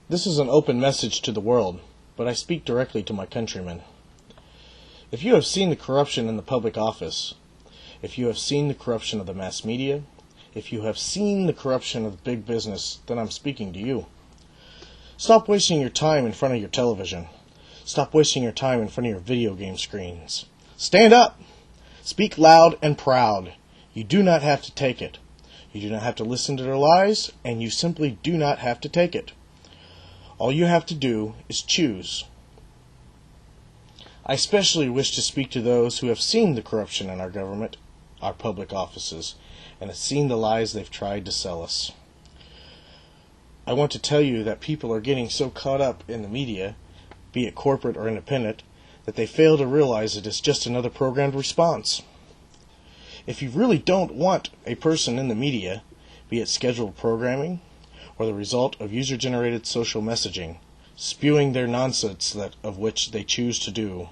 This is an open message to the world, but I speak directly to my countrymen. If you have seen the corruption in the public office, if you have seen the corruption of the mass media, if you have seen the corruption of big business, then I'm speaking to you. Stop wasting your time in front of your television. Stop wasting your time in front of your video game screens. Stand up! Speak loud and proud. You do not have to take it. You do not have to listen to their lies, and you simply do not have to take it. All you have to do is choose. I especially wish to speak to those who have seen the corruption in our government, our public offices, and have seen the lies they've tried to sell us. I want to tell you that people are getting so caught up in the media, be it corporate or independent, that they fail to realize it is just another programmed response. If you really don't want a person in the media, be it scheduled programming, or the result of user-generated social messaging, spewing their nonsense of which they choose to do,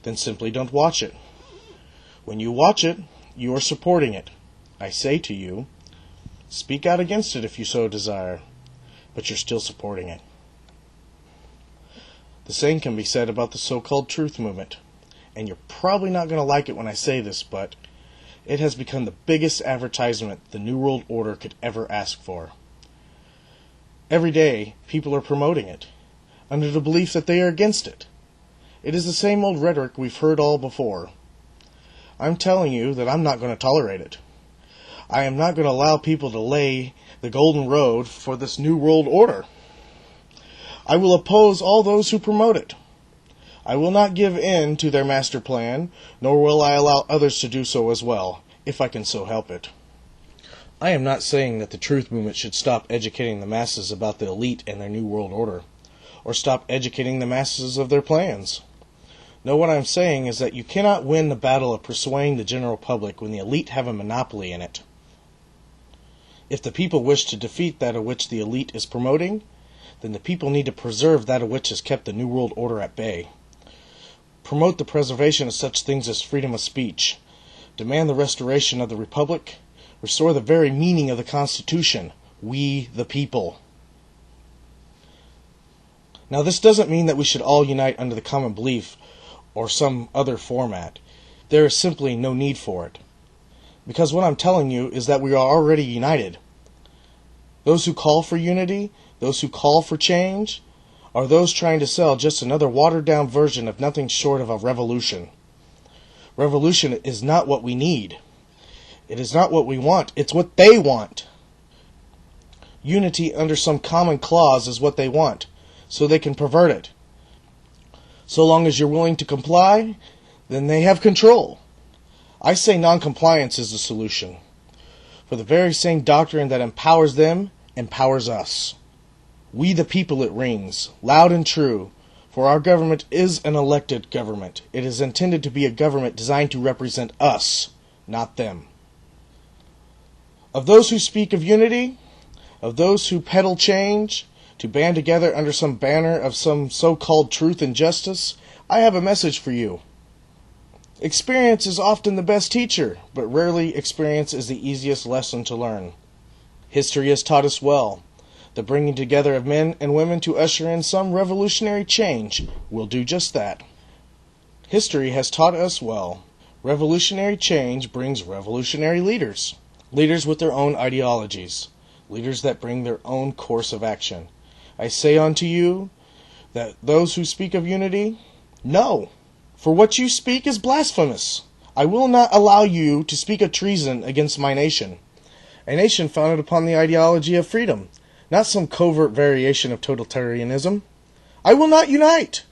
then simply don't watch it. When you watch it, you are supporting it. I say to you, speak out against it if you so desire, but you're still supporting it. The same can be said about the so-called truth movement, and you're probably not going to like it when I say this, but it has become the biggest advertisement the New World Order could ever ask for. Every day, people are promoting it, under the belief that they are against it. It is the same old rhetoric we've heard all before. I'm telling you that I'm not going to tolerate it. I am not going to allow people to lay the golden road for this New World Order. I will oppose all those who promote it. I will not give in to their master plan, nor will I allow others to do so as well, if I can so help it. I am not saying that the truth movement should stop educating the masses about the elite and their New World Order, or stop educating the masses of their plans. No, what I'm saying is that you cannot win the battle of persuading the general public when the elite have a monopoly in it. If the people wish to defeat that of which the elite is promoting, then the people need to preserve that of which has kept the New World Order at bay. Promote the preservation of such things as freedom of speech. Demand the restoration of the Republic. Restore the very meaning of the Constitution, we the people. Now, this doesn't mean that we should all unite under the common belief or some other format. There is simply no need for it. Because what I'm telling you is that we are already united. Those who call for unity, those who call for change, are those trying to sell just another watered-down version of nothing short of a revolution. Revolution is not what we need. It is not what we want. It's what they want. Unity under some common clause is what they want, so they can pervert it. So long as you're willing to comply, then they have control. I say non-compliance is the solution. For the very same doctrine that empowers them, empowers us. We the people it rings, loud and true, for our government is an elected government. It is intended to be a government designed to represent us, not them. Of those who speak of unity, of those who peddle change, to band together under some banner of some so-called truth and justice, I have a message for you. Experience is often the best teacher, but rarely experience is the easiest lesson to learn. History has taught us well. The bringing together of men and women to usher in some revolutionary change will do just that. History has taught us well. Revolutionary change brings revolutionary leaders. Leaders with their own ideologies. Leaders that bring their own course of action. I say unto you that those who speak of unity, no, for what you speak is blasphemous. I will not allow you to speak of treason against my nation. A nation founded upon the ideology of freedom, not some covert variation of totalitarianism. I will not unite,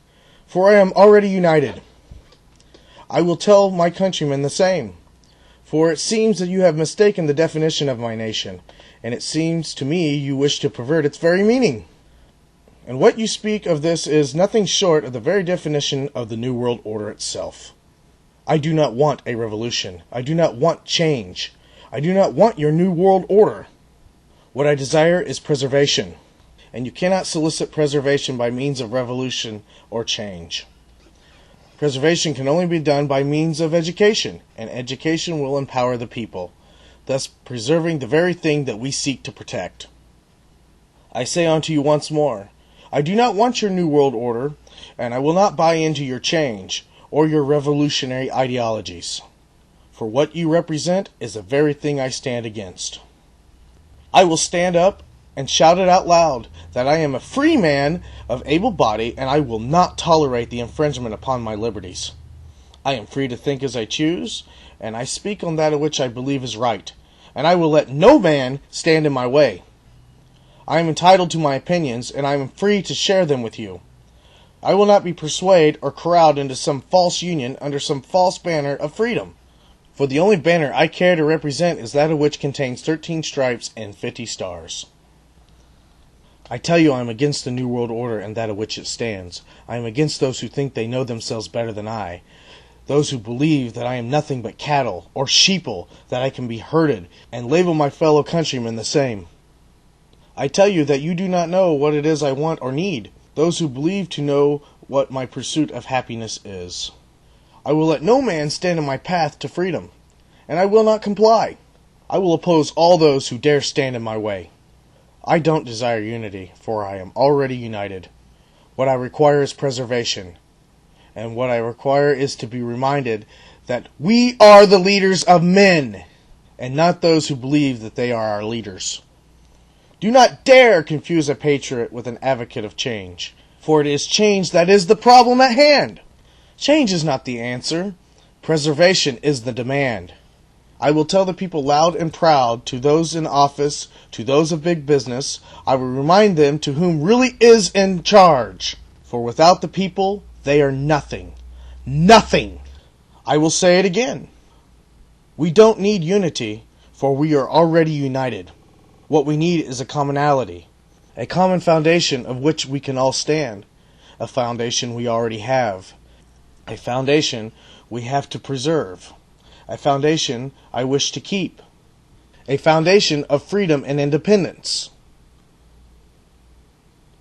for I am already united. I will tell my countrymen the same, for it seems that you have mistaken the definition of my nation, and it seems to me you wish to pervert its very meaning. And what you speak of this is nothing short of the very definition of the New World Order itself. I do not want a revolution. I do not want change. I do not want your New World Order. What I desire is preservation, and you cannot solicit preservation by means of revolution or change. Preservation can only be done by means of education, and education will empower the people, thus preserving the very thing that we seek to protect. I say unto you once more, I do not want your New World Order, and I will not buy into your change or your revolutionary ideologies. For what you represent is the very thing I stand against. I will stand up and shout it out loud that I am a free man of able body, and I will not tolerate the infringement upon my liberties. I am free to think as I choose, and I speak on that which I believe is right, and I will let no man stand in my way. I am entitled to my opinions, and I am free to share them with you. I will not be persuaded or corralled into some false union under some false banner of freedom. For the only banner I care to represent is that of which contains 13 stripes and 50 stars. I tell you I am against the New World Order and that of which it stands. I am against those who think they know themselves better than I. Those who believe that I am nothing but cattle or sheeple, that I can be herded, and label my fellow countrymen the same. I tell you that you do not know what it is I want or need. Those who believe to know what my pursuit of happiness is. I will let no man stand in my path to freedom, and I will not comply. I will oppose all those who dare stand in my way. I don't desire unity, for I am already united. What I require is preservation, and what I require is to be reminded that we are the leaders of men, and not those who believe that they are our leaders. Do not dare confuse a patriot with an advocate of change, for it is change that is the problem at hand. Change is not the answer. Preservation is the demand. I will tell the people loud and proud, to those in office, to those of big business, I will remind them to whom really is in charge. For without the people, they are nothing. Nothing! I will say it again. We don't need unity, for we are already united. What we need is a commonality, a common foundation of which we can all stand, a foundation we already have, a foundation we have to preserve, a foundation I wish to keep, a foundation of freedom and independence.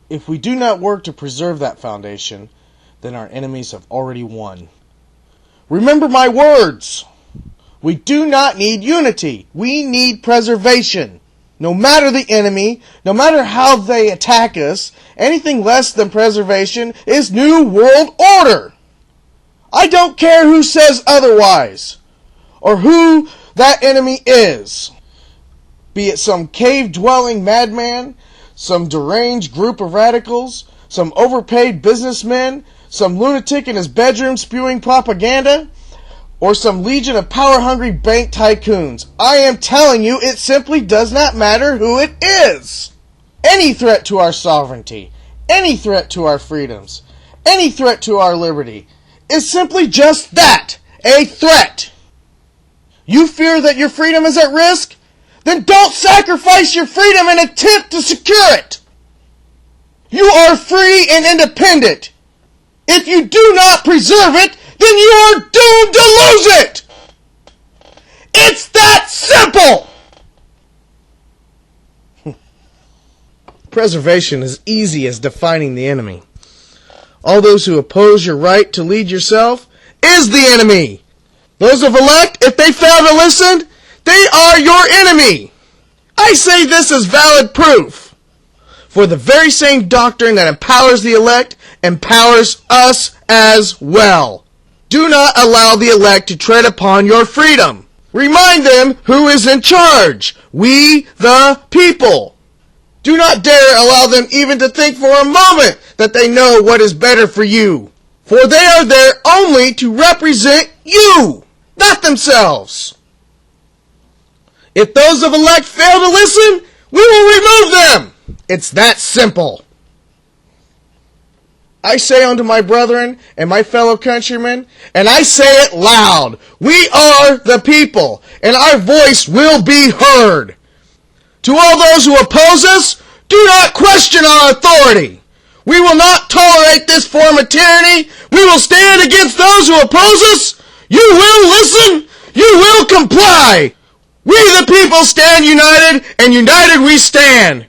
If we do not work to preserve that foundation, then our enemies have already won. Remember my words! We do not need unity. We need preservation. No matter the enemy, no matter how they attack us, anything less than preservation is New World Order. I don't care who says otherwise, or who that enemy is. Be it some cave-dwelling madman, some deranged group of radicals, some overpaid businessmen, some lunatic in his bedroom spewing propaganda, or some legion of power-hungry bank tycoons. I am telling you, it simply does not matter who it is. Any threat to our sovereignty, any threat to our freedoms, any threat to our liberty is simply just that, a threat. You fear that your freedom is at risk? Then don't sacrifice your freedom and attempt to secure it. You are free and independent. If you do not preserve it, then you are doomed to lose it! It's that simple! Preservation is easy as defining the enemy. All those who oppose your right to lead yourself is the enemy. Those of elect, if they fail to listen, they are your enemy. I say this as valid proof. For the very same doctrine that empowers the elect empowers us as well. Do not allow the elect to tread upon your freedom. Remind them who is in charge. We, the people. Do not dare allow them even to think for a moment that they know what is better for you. For they are there only to represent you, not themselves. If those of elect fail to listen, we will remove them. It's that simple. I say unto my brethren and my fellow countrymen, and I say it loud, we are the people, and our voice will be heard. To all those who oppose us, do not question our authority. We will not tolerate this form of tyranny. We will stand against those who oppose us. You will listen. You will comply. We the people stand united, and united we stand.